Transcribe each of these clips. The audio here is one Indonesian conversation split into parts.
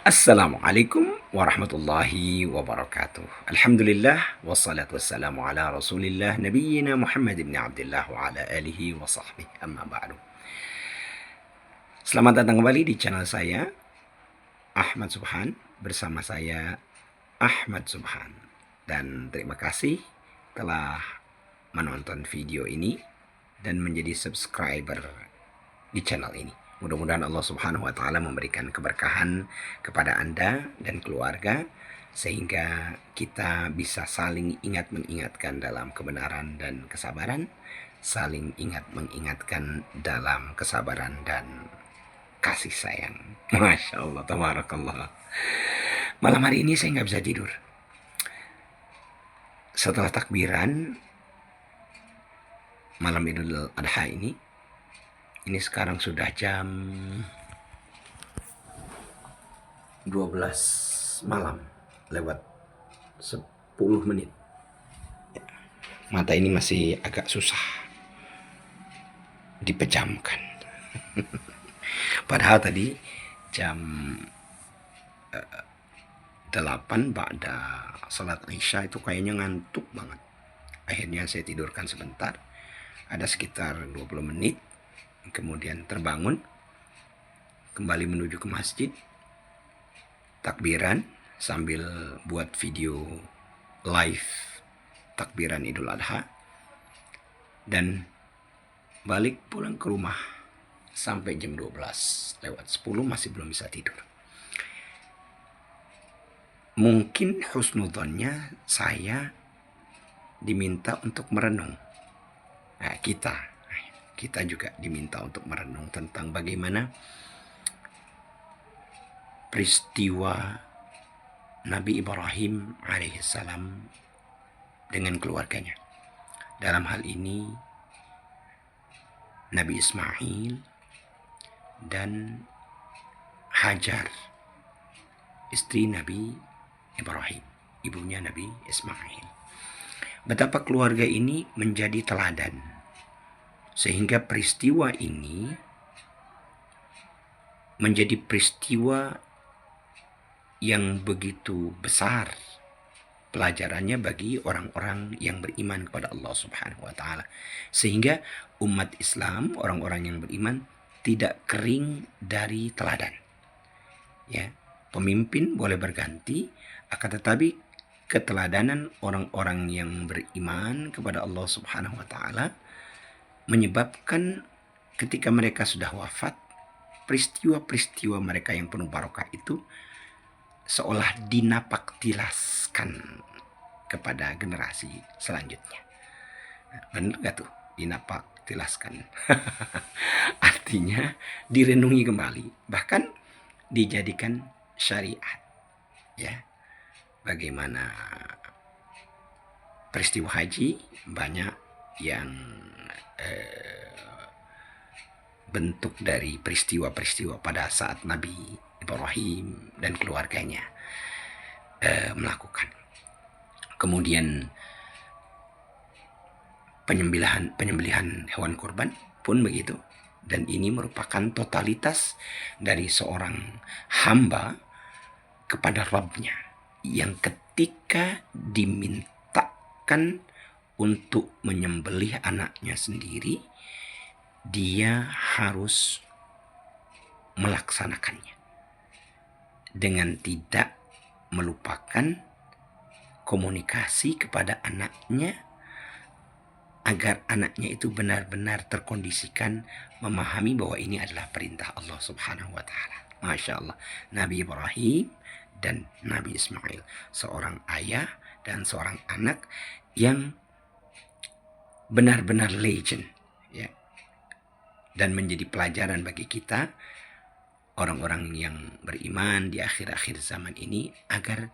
Assalamualaikum warahmatullahi wabarakatuh. Alhamdulillah wassalatu wassalamu ala Rasulillah nabiyyina Muhammad ibn Abdullah wa ala alihi wa sahbihi amma ba'du. Selamat datang kembali di channel saya Ahmad Subhan, bersama saya Ahmad Subhan. Dan terima kasih telah menonton video ini dan menjadi subscriber di channel ini. Mudah-mudahan Allah Subhanahu wa taala memberikan keberkahan kepada Anda dan keluarga sehingga kita bisa saling ingat mengingatkan dalam kebenaran dan kesabaran, saling ingat mengingatkan dalam kesabaran dan kasih sayang. Masya Allah, tabarakallah. Malam hari ini saya nggak bisa tidur. Setelah takbiran malam Idul Adha ini sekarang sudah jam 12 malam lewat 10 menit. Mata ini masih agak susah dipejamkan. Padahal tadi jam 8 ba'da salat Isya itu kayaknya ngantuk banget. Akhirnya saya tidurkan sebentar. Ada sekitar 20 menit. Kemudian terbangun, kembali menuju ke masjid, takbiran sambil buat video live takbiran Idul Adha, dan balik pulang ke rumah sampai jam 12 lewat 10 masih belum bisa tidur. Mungkin husnudzonnya saya diminta untuk merenung. Nah, kita juga diminta untuk merenung tentang bagaimana peristiwa Nabi Ibrahim alaihissalam dengan keluarganya. Dalam hal ini Nabi Ismail dan Hajar, istri Nabi Ibrahim, ibunya Nabi Ismail. Betapa keluarga ini menjadi teladan, sehingga peristiwa ini menjadi peristiwa yang begitu besar pelajarannya bagi orang-orang yang beriman kepada Allah Subhanahu wa taala, sehingga umat Islam, orang-orang yang beriman, tidak kering dari teladan. Ya, pemimpin boleh berganti, akan tetapi keteladanan orang-orang yang beriman kepada Allah Subhanahu wa taala menyebabkan ketika mereka sudah wafat, peristiwa-peristiwa mereka yang penuh barokah itu seolah dinapaktilaskan kepada generasi selanjutnya. Benar gak tuh? Dinapaktilaskan. Artinya direnungi kembali, bahkan dijadikan syariat. Ya, bagaimana peristiwa haji banyak yang bentuk dari peristiwa-peristiwa pada saat Nabi Ibrahim dan keluarganya melakukan. Kemudian penyembelihan hewan kurban pun begitu, dan ini merupakan totalitas dari seorang hamba kepada Rabbnya yang ketika dimintakan untuk menyembelih anaknya sendiri, dia harus melaksanakannya dengan tidak melupakan komunikasi kepada anaknya, agar anaknya itu benar-benar terkondisikan memahami bahwa ini adalah perintah Allah Subhanahu wa taala. Masya Allah, Nabi Ibrahim dan Nabi Ismail, seorang ayah dan seorang anak yang benar-benar legend, ya, dan menjadi pelajaran bagi kita orang-orang yang beriman di akhir-akhir zaman ini, agar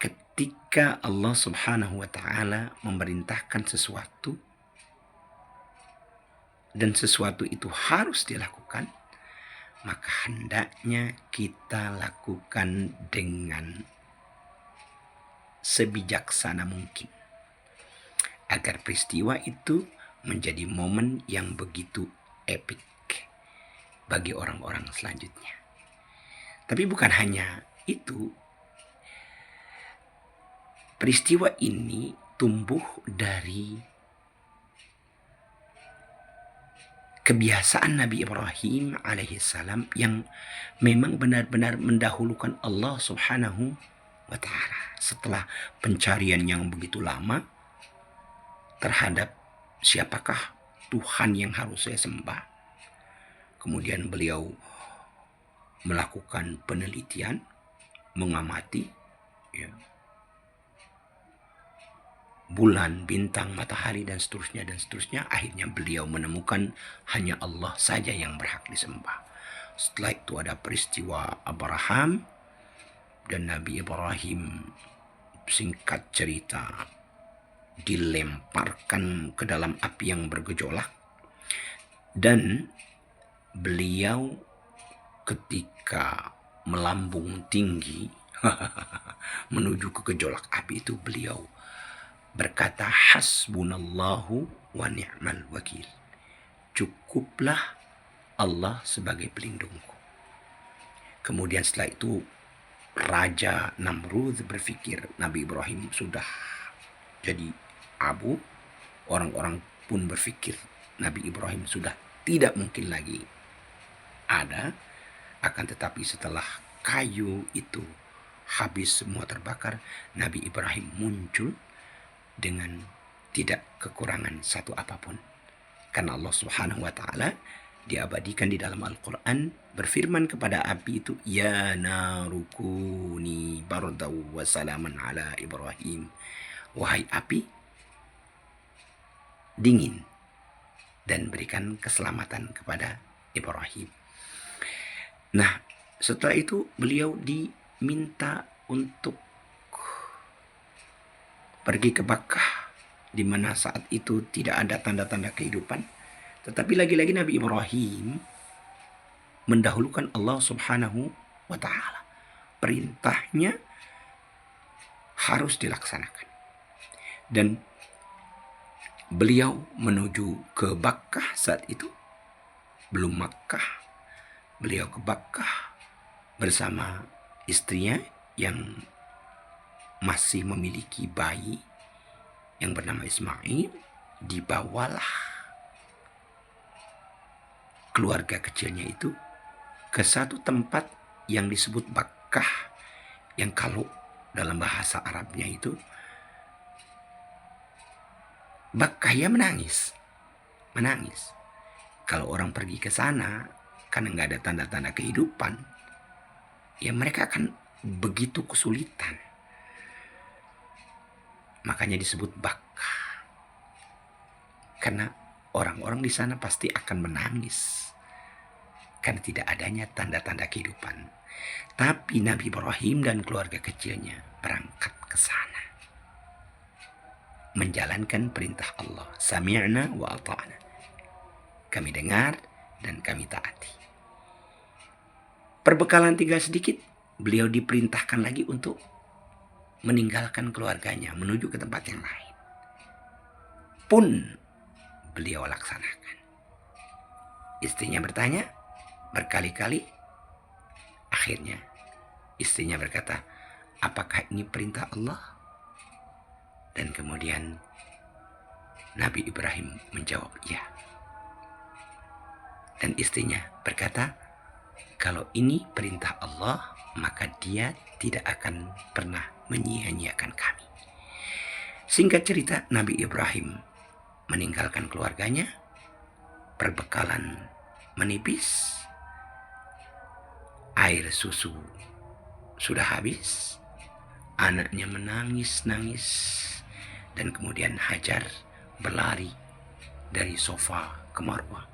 ketika Allah Subhanahu wa taala memerintahkan sesuatu dan sesuatu itu harus dilakukan, maka hendaknya kita lakukan dengan sebijaksana mungkin, agar peristiwa itu menjadi momen yang begitu epik bagi orang-orang selanjutnya. Tapi bukan hanya itu, peristiwa ini tumbuh dari kebiasaan Nabi Ibrahim alaihissalam yang memang benar-benar mendahulukan Allah subhanahu wa ta'ala. Setelah pencarian yang begitu lama terhadap siapakah Tuhan yang harus saya sembah, kemudian beliau melakukan penelitian, mengamati ya, bulan, bintang, matahari, dan seterusnya. Akhirnya beliau menemukan hanya Allah saja yang berhak disembah. Setelah itu ada peristiwa Abraham dan Nabi Ibrahim, singkat cerita, dilemparkan ke dalam api yang bergejolak. Dan beliau ketika melambung tinggi menuju ke gejolak api itu, beliau berkata, hasbunallahu wa ni'mal wakil. Cukuplah Allah sebagai pelindungku. Kemudian setelah itu Raja Namrud berpikir Nabi Ibrahim sudah jadi abu. Orang-orang pun berpikir Nabi Ibrahim sudah tidak mungkin lagi ada. Akan tetapi setelah kayu itu habis semua terbakar, Nabi Ibrahim muncul dengan tidak kekurangan satu apapun. Karena Allah subhanahu wa ta'ala diabadikan di dalam Al-Quran berfirman kepada api itu, ya narukuni bardaw wa salaman ala Ibrahim. Wahai api, dingin dan berikan keselamatan kepada Ibrahim. Nah, setelah itu beliau diminta untuk pergi ke Makkah, di mana saat itu tidak ada tanda-tanda kehidupan. Tetapi lagi-lagi Nabi Ibrahim mendahulukan Allah subhanahu wa ta'ala. Perintahnya harus dilaksanakan. Dan beliau menuju ke Makkah saat itu. Belum Makkah. Beliau ke Makkah bersama istrinya yang masih memiliki bayi yang bernama Ismail. Dibawalah keluarga kecilnya itu ke satu tempat yang disebut Makkah, yang kalau dalam bahasa Arabnya itu Makkah, ya menangis. Kalau orang pergi ke sana karena nggak ada tanda-tanda kehidupan, ya mereka akan begitu kesulitan. Makanya disebut Makkah. Karena orang-orang di sana pasti akan menangis karena tidak adanya tanda-tanda kehidupan. Tapi Nabi Ibrahim dan keluarga kecilnya berangkat ke sana, menjalankan perintah Allah. Sami'na wa ata'na. Kami dengar dan kami taati. Perbekalan tinggal sedikit, beliau diperintahkan lagi untuk meninggalkan keluarganya menuju ke tempat yang lain. Pun beliau laksanakan. Istrinya bertanya berkali-kali. Akhirnya istrinya berkata, apakah ini perintah Allah? Dan kemudian Nabi Ibrahim menjawab, ya. Dan istrinya berkata, kalau ini perintah Allah, maka dia tidak akan pernah menyia-nyiakan kami. Singkat cerita, Nabi Ibrahim meninggalkan keluarganya, perbekalan menipis, air susu sudah habis, anaknya menangis-nangis, dan kemudian Hajar berlari dari sofa ke Marwah,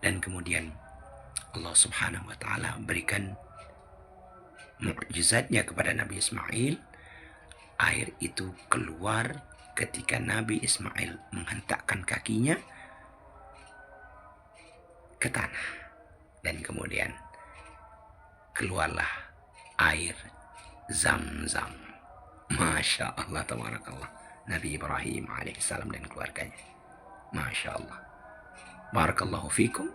dan kemudian Allah subhanahu wa ta'ala berikan mukjizatnya kepada Nabi Ismail. Air itu keluar ketika Nabi Ismail menghentakkan kakinya ke tanah, dan kemudian keluarlah air Zam-Zam. Masya Allah, tabarakallah. Nabi Ibrahim alaihissalam dan keluarganya. Masya Allah. Barakallahu fikum.